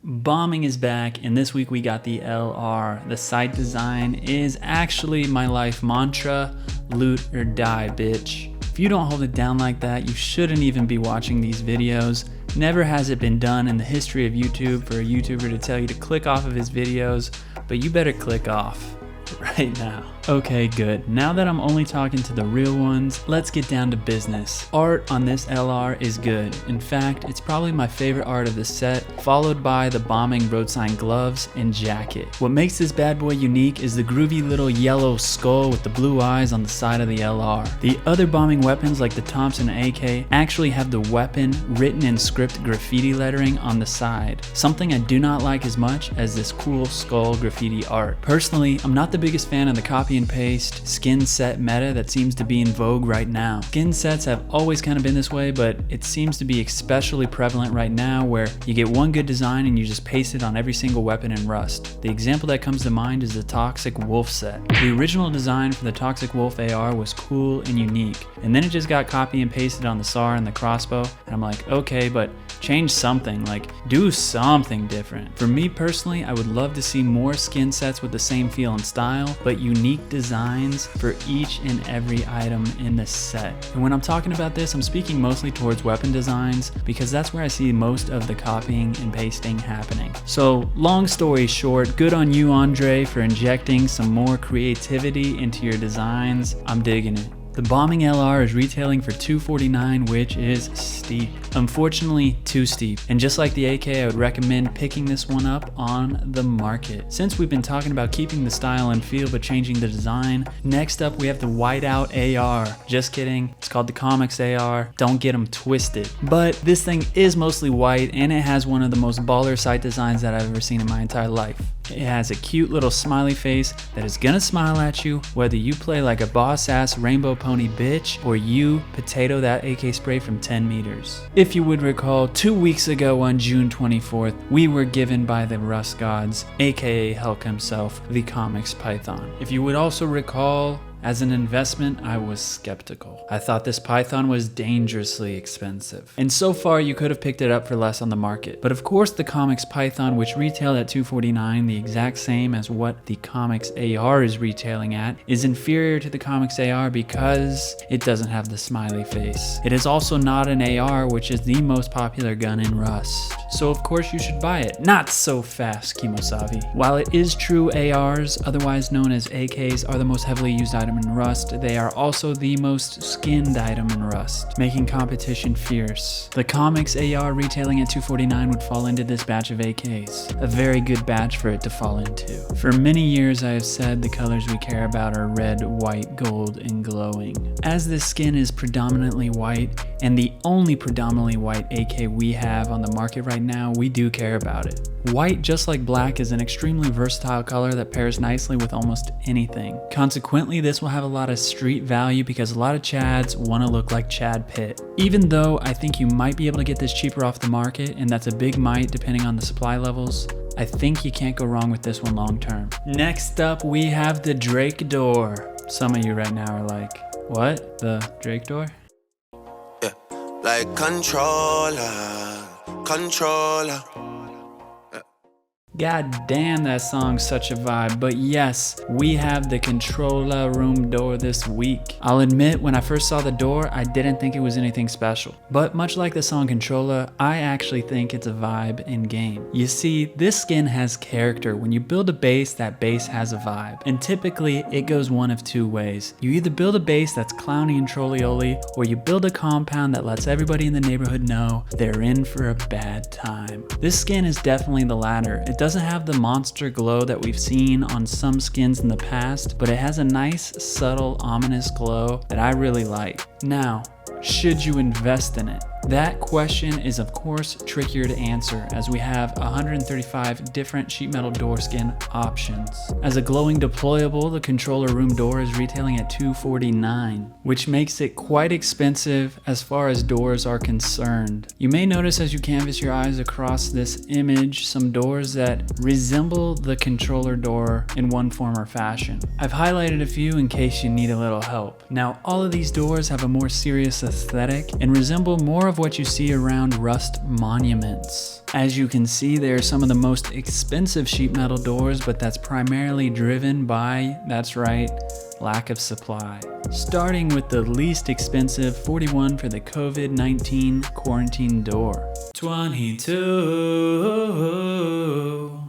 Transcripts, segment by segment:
Bombing is back, and this week we got the LR. The site design is actually my life mantra: loot or die, bitch. If you don't hold it down like that, you shouldn't even be watching these videos. Never has it been done in the history of YouTube for a YouTuber to tell you to click off of his videos, but you better click off right now. Okay, good. Now that I'm only talking to the real ones, let's get down to business. Art on this LR is good. In fact, it's probably my favorite art of the set, followed by the bombing Roadsign gloves and jacket. What makes this bad boy unique is the groovy little yellow skull with the blue eyes on the side of the LR. The other bombing weapons like the Thompson AK actually have the weapon written in script graffiti lettering on the side, something I do not like as much as this cool skull graffiti art. Personally, I'm not the biggest fan of the copy and paste skin set meta that seems to be in vogue right now. Skin sets have always kind of been this way, but it seems to be especially prevalent right now, where you get one good design and you just paste it on every single weapon in Rust. The example that comes to mind is the 𝗙𝗏𝗘𝗘 set. The original design for the 𝗙𝗏𝗘𝗘 AR was cool and unique, and then it just got copy and pasted on the SAR and the crossbow, and I'm like, okay, but change something, like do something different. For me personally, I would love to see more skin sets with the same feel and style, but unique designs for each and every item in the set. And when I'm talking about this, I'm speaking mostly towards weapon designs, because that's where I see most of the copying and pasting happening. So long story short, good on you, Andre, for injecting some more creativity into your designs. I'm digging it. The bombing LR is retailing for $249, which is steep. Unfortunately, too steep. And just like the AK, I would recommend picking this one up on the market. Since we've been talking about keeping the style and feel but changing the design, next up we have the whiteout AR. Just kidding, it's called the Comics AR. Don't get them twisted. But this thing is mostly white, and it has one of the most baller sight designs that I've ever seen in my entire life. It has a cute little smiley face that is gonna smile at you whether you play like a boss ass rainbow pony bitch or you potato that AK spray from 10 meters. If you would recall, 2 weeks ago on June 24th, we were given by the Rust gods, aka Hulk himself, the Comics Python. If you would also recall, as an investment, I was skeptical. I thought this Python was dangerously expensive. And so far, you could have picked it up for less on the market. But of course, the Comics Python, which retailed at $249, the exact same as what the Comics AR is retailing at, is inferior to the Comics AR because it doesn't have the smiley face. It is also not an AR, which is the most popular gun in Rust. So of course you should buy it. Not so fast, 𝗙𝗏𝗄𝗏. While it is true ARs, otherwise known as AKs, are the most heavily used item in Rust, they are also the most skinned item in Rust, making competition fierce. The Comics AR retailing at $249 would fall into this batch of AKs. A very good batch for it to fall into. For many years I have said the colors we care about are red, white, gold, and glowing. As this skin is predominantly white, and the only predominantly white AK we have on the market right now, we do care about it. White, just like black, is an extremely versatile color that pairs nicely with almost anything. Consequently, this will have a lot of street value because a lot of Chads want to look like Chad Pitt. Even though I think you might be able to get this cheaper off the market, and that's a big might depending on the supply levels, I think you can't go wrong with this one long term. Next up, we have the Drake door. Some of you right now are like, what? The Drake door? Yeah, like controller. God damn, that song's such a vibe. But yes, we have the controller room door this week. I'll admit, when I first saw the door, I didn't think it was anything special. But much like the song Controller, I actually think it's a vibe in game. You see, this skin has character. When you build a base, that base has a vibe. And typically, it goes one of two ways. You either build a base that's clowny and trolly-oly, or you build a compound that lets everybody in the neighborhood know they're in for a bad time. This skin is definitely the latter. It doesn't have the monster glow that we've seen on some skins in the past, but it has a nice, subtle, ominous glow that I really like. Now, should you invest in it? That question is of course trickier to answer, as we have 135 different sheet metal door skin options. As a glowing deployable, the controller room door is retailing at $249, which makes it quite expensive as far as doors are concerned. You may notice as you canvas your eyes across this image some doors that resemble the controller door in one form or fashion. I've highlighted a few in case you need a little help. Now, all of these doors have a a more serious aesthetic and resemble more of what you see around rust monuments. As you can see, they're some of the most expensive sheet metal doors, but that's primarily driven by, that's right, lack of supply. Starting with the least expensive 41 for the COVID-19 quarantine door. 22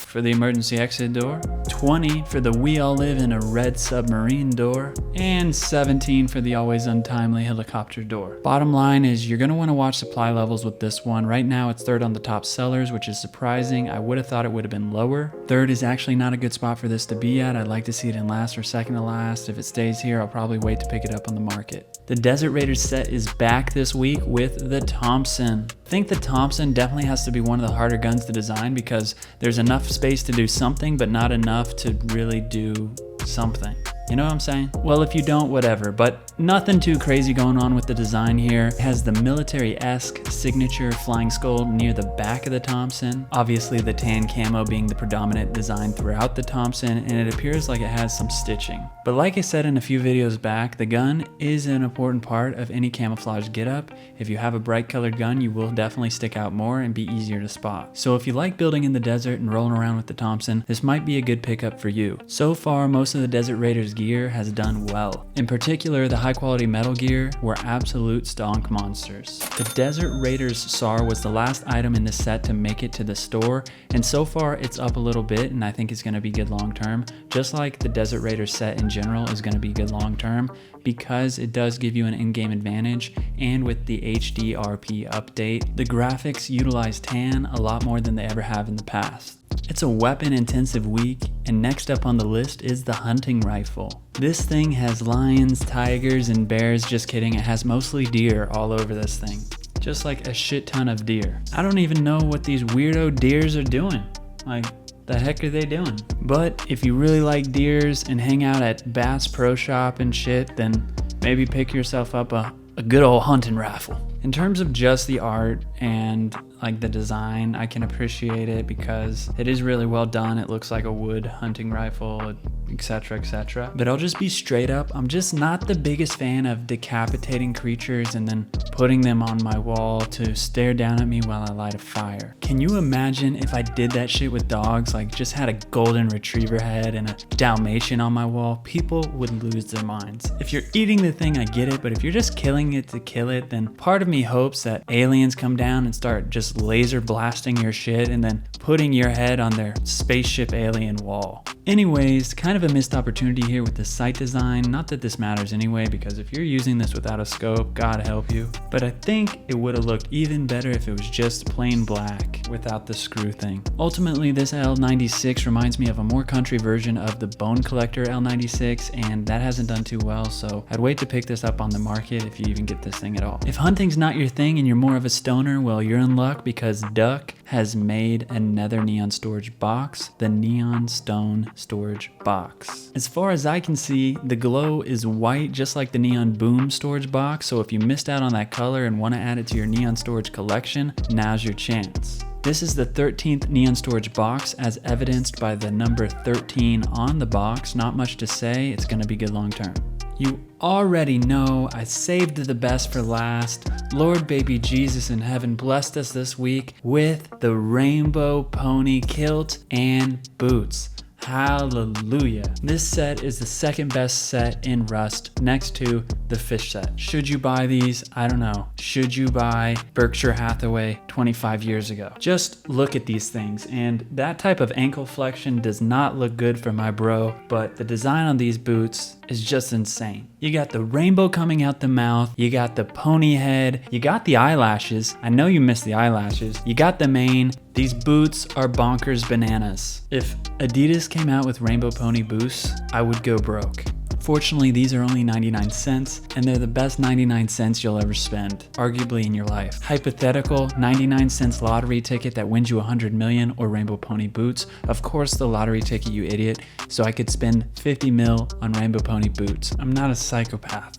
for the emergency exit door, 20 for the we all live in a red submarine door, and 17 for the always untimely helicopter door. Bottom line is you're gonna wanna watch supply levels with this one. Right now it's third on the top sellers, which is surprising. I would have thought it would have been lower. Third is actually not a good spot for this to be at. I'd like to see it in last or second to last. If it stays here, I'll probably wait to pick it up on the market. The Desert Raiders set is back this week with the Thompson. I think the Thompson definitely has to be one of the harder guns to design because there's enough space to do something, but not enough to really do something. You know what I'm saying? Well, if you don't, whatever, but nothing too crazy going on with the design here. It has the military-esque signature flying skull near the back of the Thompson. Obviously the tan camo being the predominant design throughout the Thompson, and it appears like it has some stitching. But like I said in a few videos back, the gun is an important part of any camouflage getup. If you have a bright colored gun, you will definitely stick out more and be easier to spot. So if you like building in the desert and rolling around with the Thompson, this might be a good pickup for you. So far, most of the Desert Raiders gear has done well. In particular, the high quality metal gear were absolute stonk monsters. The Desert Raiders SAR was the last item in the set to make it to the store, and so far it's up a little bit, and I think it's going to be good long term, just like the Desert Raiders set in general is going to be good long term, because it does give you an in-game advantage, and with the HDRP update, the graphics utilize tan a lot more than they ever have in the past. It's a weapon intensive week, and next up on the list is the hunting rifle. This thing has lions, tigers, and bears. Just kidding, it has mostly deer all over this thing. Just like a shit ton of deer. I don't even know what these weirdo deers are doing. Like, the heck are they doing? But if you really like deers and hang out at Bass Pro Shop and shit, then maybe pick yourself up a good old hunting rifle. In terms of just the art and like the design, I can appreciate it because it is really well done. It looks like a wood hunting rifle, etc, etc. But I'll just be straight up, I'm just not the biggest fan of decapitating creatures and then putting them on my wall to stare down at me while I light a fire. Can you imagine if I did that shit with dogs, like just had a golden retriever head and a Dalmatian on my wall? People would lose their minds. If you're eating the thing, I get it, but if you're just killing it to kill it, then part of me hopes that aliens come down and start just laser blasting your shit and then putting your head on their spaceship alien wall. Anyways, kind of a missed opportunity here with the sight design. Not that this matters anyway, because if you're using this without a scope, God help you. But I think it would have looked even better if it was just plain black without the screw thing. Ultimately, this L96 reminds me of a more country version of the Bone Collector L96, and that hasn't done too well, so I'd wait to pick this up on the market if you even get this thing at all. If hunting's not your thing and you're more of a stoner, well, you're in luck because Duck has made another neon storage box, the Neon Stone storage box. As far as I can see, the glow is white just like the Neon Boom storage box, so if you missed out on that color and want to add it to your neon storage collection, now's your chance. This is the 13th neon storage box as evidenced by the number 13 on the box. Not much to say, it's going to be good long term. You already know I saved the best for last. Lord baby Jesus in heaven blessed us this week with the rainbow pony kilt and boots. Hallelujah. This set is the second best set in Rust next to the fish set. Should you buy these? I don't know. Should you buy Berkshire Hathaway 25 years ago? Just look at these things, and that type of ankle flexion does not look good for my bro, but the design on these boots is just insane. You got the rainbow coming out the mouth, you got the pony head, you got the eyelashes. I know you missed the eyelashes. You got the mane. These boots are bonkers bananas. If Adidas came out with rainbow pony boots, I would go broke. Fortunately, these are only 99 cents, and they're the best 99 cents you'll ever spend, arguably in your life. Hypothetical 99 cents lottery ticket that wins you 100 million or rainbow pony boots. Of course the lottery ticket, you idiot. So I could spend 50 mil on rainbow pony boots. I'm not a psychopath.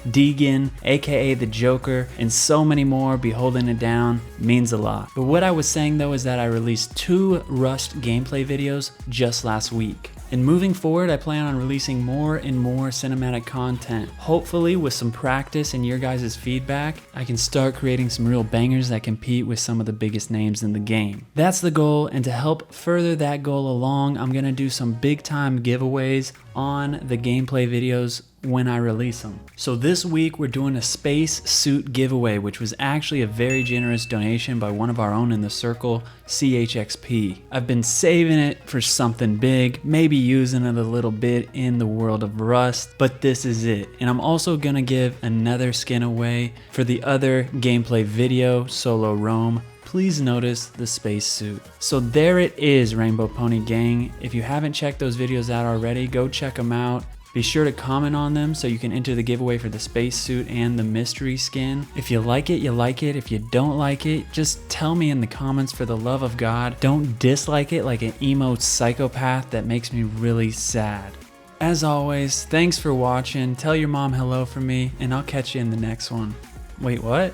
Deegan, aka the Joker, and so many more be holding it down. Means a lot. But what I was saying though is that I released 2 Rust gameplay videos just last week. And moving forward, I plan on releasing more and more cinematic content. Hopefully with some practice and your guys' feedback, I can start creating some real bangers that compete with some of the biggest names in the game. That's the goal, and to help further that goal along, I'm gonna do some big time giveaways on the gameplay videos when I release them. So this week we're doing a space suit giveaway, which was actually a very generous donation by one of our own in the circle, CHXP. I've been saving it for something big, maybe using it a little bit in the world of Rust, but this is it. And I'm also gonna give another skin away for the other gameplay video, Solo Roam. Please notice the space suit. So there it is, Rainbow Pony Gang. If you haven't checked those videos out already, go check them out. Be sure to comment on them so you can enter the giveaway for the space suit and the mystery skin. If you like it, you like it. If you don't like it, just tell me in the comments for the love of God. Don't dislike it like an emo psychopath that makes me really sad. As always, thanks for watching. Tell your mom hello for me, and I'll catch you in the next one. Wait, what?